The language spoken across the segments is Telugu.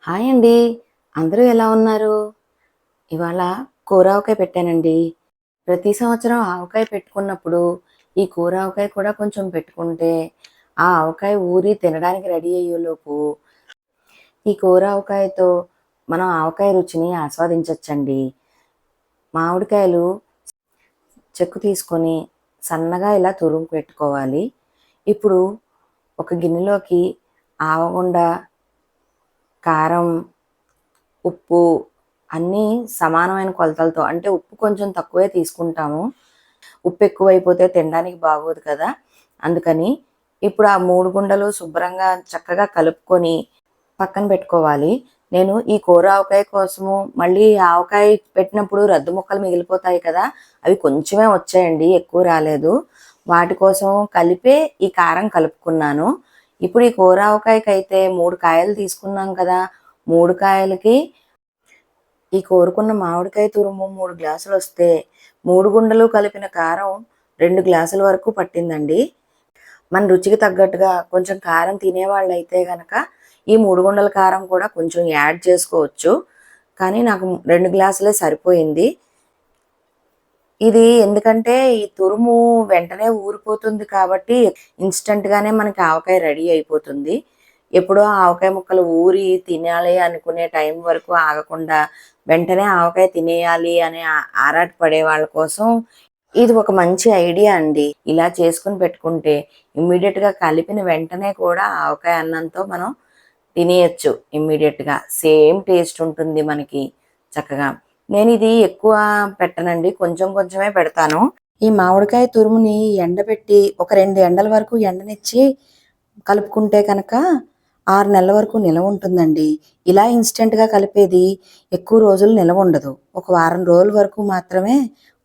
హాయ్ అండి. అందరూ ఎలా ఉన్నారు? ఇవాళ కూర ఆవకాయ పెట్టానండి. ప్రతి సంవత్సరం ఆవకాయ పెట్టుకున్నప్పుడు, ఈ కూర ఆవకాయ కూడా కొంచెం పెట్టుకుంటే, ఆ ఆవకాయ ఊరి తినడానికి రెడీ అయ్యేలోపు, ఈ కూర ఆవకాయతో మనం ఆవకాయ రుచిని ఆస్వాదించొచ్చండి. మామిడికాయలు చెక్కు తీసుకొని సన్నగా ఇలా తురుము పెట్టుకోవాలి. ఇప్పుడు ఒక గిన్నెలోకి ఆవగుండ, కారం, ఉప్పు అన్నీ సమానమైన కొలతలతో, అంటే ఉప్పు కొంచెం తక్కువే తీసుకుంటాము. ఉప్పు ఎక్కువైపోతే తినడానికి బాగోదు కదా! అందుకని ఇప్పుడు ఆ 3 గుండలు శుభ్రంగా చక్కగా కలుపుకొని పక్కన పెట్టుకోవాలి. నేను ఈ కూర ఆవకాయ కోసము మళ్ళీ ఆవకాయ పెట్టినప్పుడు రద్దు ముక్కలు మిగిలిపోతాయి కదా! అవి కొంచెమే వచ్చాయండి, ఎక్కువ రాలేదు. వాటి కోసం కలిపే ఈ కారం కలుపుకున్నాను. ఇప్పుడు ఈ కూర ఆవకాయకైతే 3 కాయలు తీసుకున్నాం కదా! 3 కాయలకి ఈ కోరుకున్న మామిడికాయ తురుము 3 గ్లాసులొస్తే, 3 గుండలు కలిపిన కారం 2 గ్లాసుల వరకు పట్టిందండి. మన రుచికి తగ్గట్టుగా కొంచెం కారం తినేవాళ్ళైతే గనక, ఈ 3 గుండల కారం కూడా కొంచెం యాడ్ చేసుకోవచ్చు. కానీ నాకు 2 గ్లాసులే సరిపోయింది. ఇది ఎందుకంటే, ఈ తురుము వెంటనే ఊరిపోతుంది కాబట్టి, ఇన్‌స్టంట్‌గానే మనకి ఆవకాయ రెడీ అయిపోతుంది. ఎప్పుడో ఆవకాయ ముక్కలు ఊరి తినాలి అనుకునే టైం వరకు ఆగకుండా, వెంటనే ఆవకాయ తినేయాలి అని ఆరాటపడే వాళ్ళ కోసం ఇది ఒక మంచి ఐడియా అండి. ఇలా చేసుకొని పెట్టుకుంటే ఇమ్మీడియేట్‌గా కలిపిన వెంటనే కూడా ఆవకాయ అన్నంతో మనం తినేయొచ్చు ఇమ్మీడియేట్‌గా. సేమ్ టేస్ట్ ఉంటుంది మనకి చక్కగా. నేనిది ఎక్కువ పెట్టనండి. కొంచెం కొంచెమే పెడతాను. ఈ మామిడికాయ తురుముని ఎండబెట్టి ఒక 2 ఎండల వరకు ఎండనిచ్చి కలుపుకుంటే కనుక 6 నెలల వరకు నిలవ ఉంటుందండి. ఇలా ఇన్‌స్టంట్‌గా కలిపేది ఎక్కువ రోజులు నిలవ ఉండదు. ఒక వారం రోజుల వరకు మాత్రమే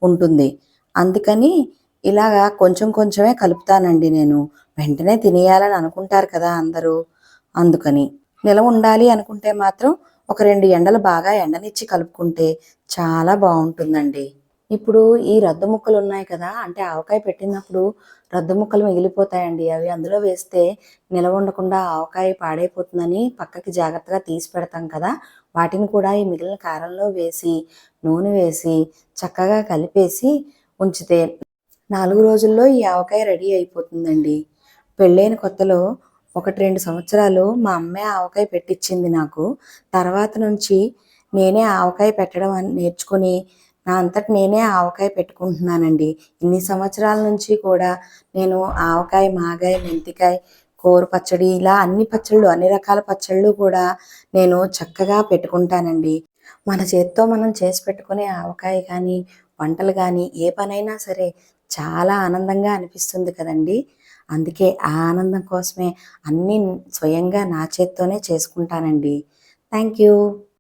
ఉంటుంది. అందుకని ఇలాగా కొంచెం కొంచెమే కలుపుతానండి నేను. వెంటనే తినేయాలని అనుకుంటారు కదా అందరూ. అందుకని. నిలవ ఉండాలి అనుకుంటే మాత్రం ఒక 2 ఎండలు బాగా ఎండనిచ్చి కలుపుకుంటే చాలా బావుంటుందండి. ఇప్పుడు ఈ రద్దు ముక్కలున్నాయి కదా! అంటే ఆవకాయ పెట్టినప్పుడు రద్దు ముక్కలు మిగిలిపోతాయండి. అవి అందులో వేస్తే నిలవ ఉండకుండా ఆవకాయ పాడైపోతుందని పక్కకి జాగ్రత్తగా తీసి పెడతాం కదా! వాటిని కూడా ఈ మిగిలిన కారంలో వేసి, నూనె వేసి, చక్కగా కలిపేసి ఉంచితే 4 రోజుల్లో ఈ ఆవకాయ రెడీ అయిపోతుందండి. పెళ్ళైన కొత్తలో 1, 2 సంవత్సరాలు మా అమ్మే ఆవకాయ పెట్టిచ్చింది నాకు. తర్వాత నుంచి నేనే ఆవకాయ పెట్టడం నేర్చుకొని, నా అంతట నేనే ఆవకాయ పెట్టుకుంటున్నానండి. ఇన్ని సంవత్సరాల నుంచి కూడా నేను ఆవకాయ, మాగాయ, మెంతికాయ, కోరు పచ్చడి ఇలా అన్ని పచ్చళ్ళు, అన్ని రకాల పచ్చళ్ళు కూడా నేను చక్కగా పెట్టుకుంటానండి. మన చేత్తో మనం చేసి పెట్టుకునే ఆవకాయ గానీ, వంటలు గానీ, ఏ పనైనా సరే చాలా ఆనందంగా అనిపిస్తుంది కదండీ! అందుకే ఆ ఆనందం కోసమే అన్నీ స్వయంగా నా చేత్తోనే చేసుకుంటానండి. Thank you.